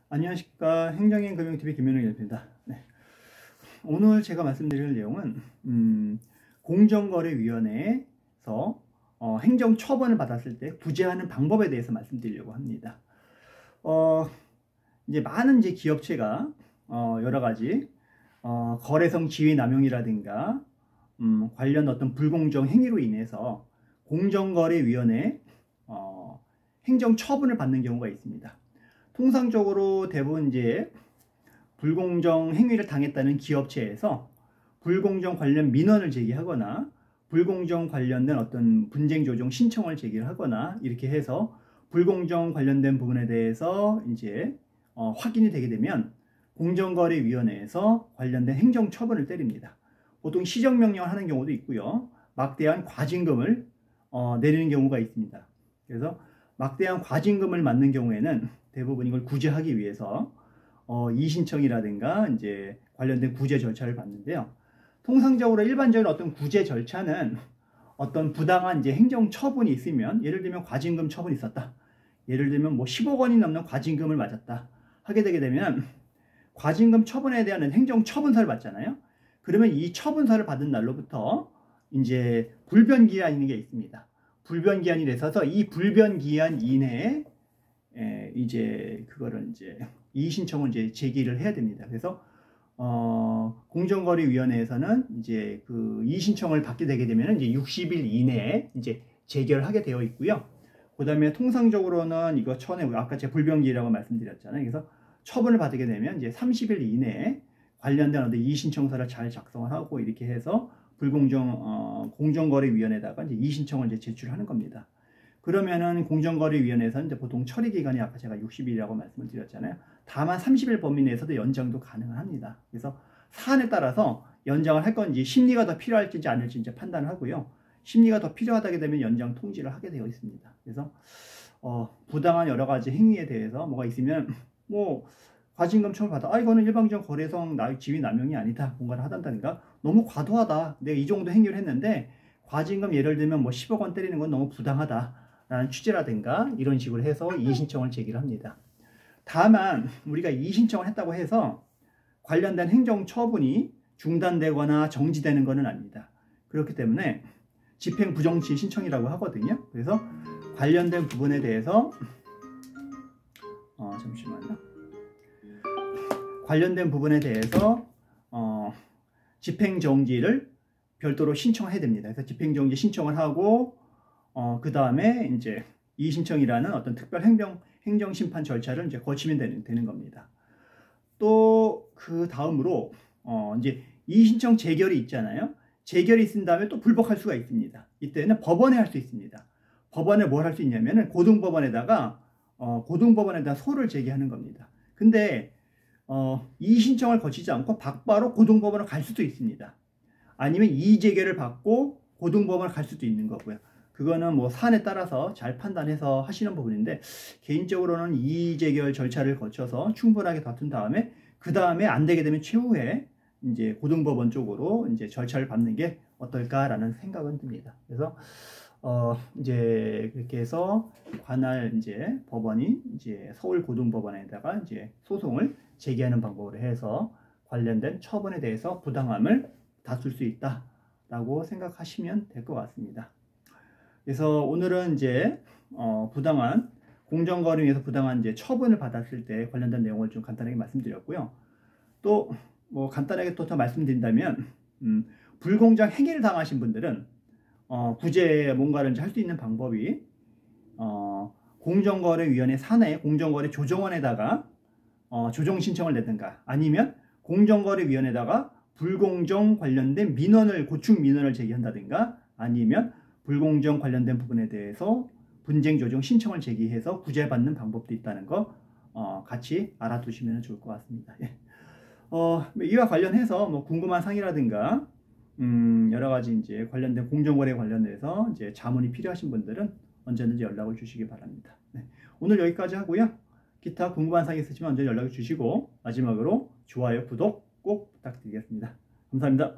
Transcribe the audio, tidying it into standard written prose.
안녕하십니까. 행정인 금융TV 김현웅입니다. 네. 오늘 제가 말씀드릴 내용은 공정거래위원회에서 행정처분을 받았을 때 구제하는 방법에 대해서 말씀드리려고 합니다. 이제 많은 기업체가 여러 가지 거래성 지위 남용이라든가 관련 어떤 불공정 행위로 인해서 공정거래위원회 행정처분을 받는 경우가 있습니다. 통상적으로 대부분 불공정 행위를 당했다는 기업체에서 불공정 관련 민원을 제기하거나 불공정 관련된 어떤 분쟁 조정 신청을 제기하거나 이렇게 해서 불공정 관련된 부분에 대해서 확인이 되게 되면 공정거래위원회에서 관련된 행정처분을 때립니다. 보통 시정명령을 하는 경우도 있고요. 막대한 과징금을 내리는 경우가 있습니다. 그래서 막대한 과징금을 맞는 경우에는 대부분 이걸 구제하기 위해서 이의신청이라든가 관련된 구제 절차를 받는데요. 통상적으로 일반적인 어떤 구제 절차는 어떤 부당한 행정 처분이 있으면, 예를 들면 과징금 처분이 있었다. 예를 들면 10억 원이 넘는 과징금을 맞았다. 하게 되게 되면 과징금 처분에 대한 행정 처분서를 받잖아요. 그러면 이 처분서를 받은 날로부터 불변기한이 게 있습니다. 불변기한이 있어서 이 불변기한 이내에 그거를 이의신청을 제기를 해야 됩니다. 그래서 공정거래위원회에서는 그 이의신청을 받게 되게 되면 60일 이내에 재결하게 되어 있고요. 그 다음에 통상적으로는 이거 처음에 아까 제가 불변기라고 말씀드렸잖아요. 그래서 처분을 받게 되면 30일 이내에 관련된 어떤 이의신청서를 잘 작성을 하고 이렇게 해서 공정거래위원회에다가 이의신청을 제출하는 겁니다. 그러면은 공정거래위원회에서는 보통 처리기간이 아까 제가 60일이라고 말씀을 드렸잖아요. 다만 30일 범위 내에서도 연장도 가능합니다. 그래서 사안에 따라서 연장을 할 건지 심리가 더 필요할지 않을지 판단을 하고요. 심리가 더 필요하다게 되면 연장 통지를 하게 되어 있습니다. 그래서 부당한 여러 가지 행위에 대해서 뭐가 있으면 과징금 처분 받아, 이거는 일방적 거래성 지위 남용이 아니다. 뭔가를 하단다든가 너무 과도하다. 내가 이 정도 행위를 했는데 과징금 예를 들면 10억 원 때리는 건 너무 부당하다. 라는 취재라든가 이런 식으로 해서 이의신청을 제기를 합니다. 다만 우리가 이의신청을 했다고 해서 관련된 행정처분이 중단되거나 정지되는 것은 아닙니다. 그렇기 때문에 집행부정치 신청이라고 하거든요. 그래서 관련된 부분에 대해서 잠시만요. 관련된 부분에 대해서 집행정지를 별도로 신청해야 됩니다. 그래서 집행정지 신청을 하고 그 다음에 이의신청이라는 어떤 특별 행정심판 절차를 거치면 되는 겁니다. 또 그 다음으로 이의신청 재결이 있잖아요. 재결이 있은 다음에 또 불복할 수가 있습니다. 이때는 법원에 할 수 있습니다. 법원에 뭘 할 수 있냐면은 고등법원에다가 소를 제기하는 겁니다. 근데 이의신청을 거치지 않고 바로 고등법원을 갈 수도 있습니다. 아니면 이의재결을 받고 고등법원을 갈 수도 있는 거고요. 그거는 사안에 따라서 잘 판단해서 하시는 부분인데, 개인적으로는 이의재결 절차를 거쳐서 충분하게 다툰 다음에 그 다음에 안 되게 되면 최후에 고등법원 쪽으로 절차를 밟는 게 어떨까라는 생각은 듭니다. 그래서 그렇게 해서 관할 법원이 서울 고등법원에다가 소송을 제기하는 방법으로 해서 관련된 처분에 대해서 부당함을 다툴 수 있다라고 생각하시면 될 것 같습니다. 그래서 오늘은 부당한 공정거래위에서 부당한 처분을 받았을 때 관련된 내용을 좀 간단하게 말씀드렸고요. 또 간단하게 또 더 말씀드린다면 불공정 행위를 당하신 분들은 구제 뭔가를 할 수 있는 방법이 공정거래위원회 산하의 공정거래 조정원에다가 조정 신청을 내든가, 아니면 공정거래위원회에다가 불공정 관련된 고충 민원을 제기한다든가, 아니면 불공정 관련된 부분에 대해서 분쟁 조정 신청을 제기해서 구제받는 방법도 있다는 거 같이 알아두시면 좋을 것 같습니다. 예. 이와 관련해서 궁금한 사항이라든가 여러 가지 관련된 공정거래 관련해서 자문이 필요하신 분들은 언제든지 연락을 주시기 바랍니다. 네. 오늘 여기까지 하고요. 기타 궁금한 사항이 있으시면 언제 연락을 주시고, 마지막으로 좋아요, 구독 꼭 부탁드리겠습니다. 감사합니다.